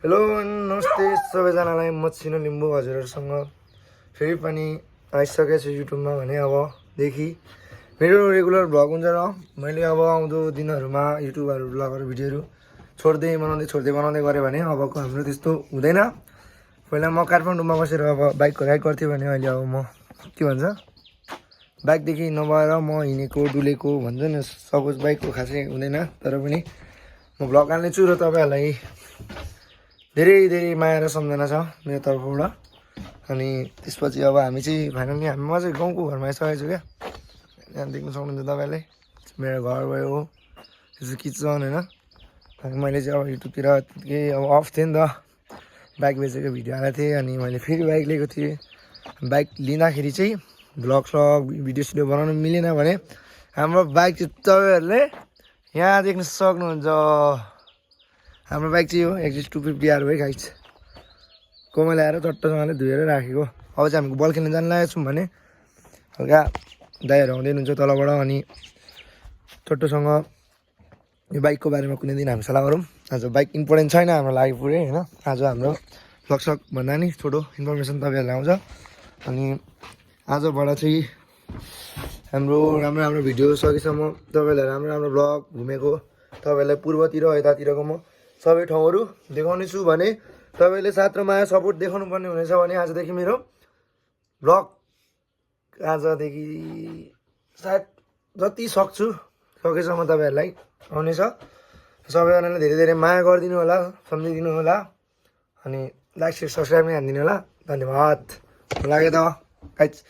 Hello नमस्ते सबैजनालाई म छिनो लिम्बू हजुरहरूसँग फेरि पनि आइसकेको छु युट्युबमा भने अबदेखि मेरो रेगुलर भ्लग हुन्छ र मैले अब आउँदो दिनहरूमा युट्युबहरू भ्लगहरू भिडियोहरू छोड्दै बनाउँदै गरेँ भने अबको हाम्रो त्यस्तो हुँदैन। पहिला म काठमाडौँमा बसेर अब बाइकको राइड गर्थेँ भने अहिले अब म के भन्छ बाइकदेखि नभएर म हिँडेको डुलेको भन्छ नि सपोज बाइकको खासै हुँदैन तर पनि म भ्लग हाल्नेछु र तपाईँहरूलाई धेरै माया र सम्झना छ मेरो तर्फबाट। अनि त्यसपछि अब हामी चाहिँ फाइनली म चाहिँ गाउँको घरमा आइसकेको छु क्या। यहाँ देख्न सक्नुहुन्छ तपाईँले मेरो घर भयो हो यो चाहिँ किचन होइन। अनि मैले चाहिँ अब युट्युबतिर केही अब अफ थिएँ नि त बाइक बेचेको भिडियो हालेको थिएँ अनि मैले फेरि बाइक लिएको थिएँ। बाइक लिँदाखेरि चाहिँ भ्लग भिडियो बनाउनु मिलेन भने हाम्रो बाइक चाहिँ तपाईँहरूले यहाँ देख्न सक्नुहुन्छ। हाम्रो बाइक चाहिँ हो एक्जिस 250R है गाइस। कोमा ल्याएर चट्टसँगले धोएर राखेको। अब चाहिँ हामी बल खेल्न जानु लागेको छौँ भने हल्का दाइहरू आउँदै हुनुहुन्छ तलबाट अनि चट्टोसँग यो बाइकको बारेमा कुनै दिन हामी सल्लाह गरौँ। आज बाइक इम्पोर्टेन्ट छैन हाम्रो लागि पुरै होइन। आज हाम्रो भ्लग भन्दा नि छोटो इन्फर्मेसन तपाईँहरूलाई आउँछ। अनि आजबाट चाहिँ हाम्रो राम्रो भिडियो सकेसम्म तपाईँहरूलाई राम्रो भ्लग घुमेको तपाईँहरूलाई पूर्वतिर यतातिरको म सबै ठाउँहरू देखाउने छु भने तपाईँले साथ र माया सपोर्ट देखाउनु पर्ने हुनेछ। भने आजदेखि मेरो भ्लग आजदेखि सायद जति सक्छु सकेसम्म तपाईँहरूलाई आउनेछ। सबैजनाले धेरै माया गरिदिनु होला सम्झिदिनु होला अनि लाइक सेयर सब्सक्राइब नै हानिदिनु होला। धन्यवाद। लाग्यो त गाइस।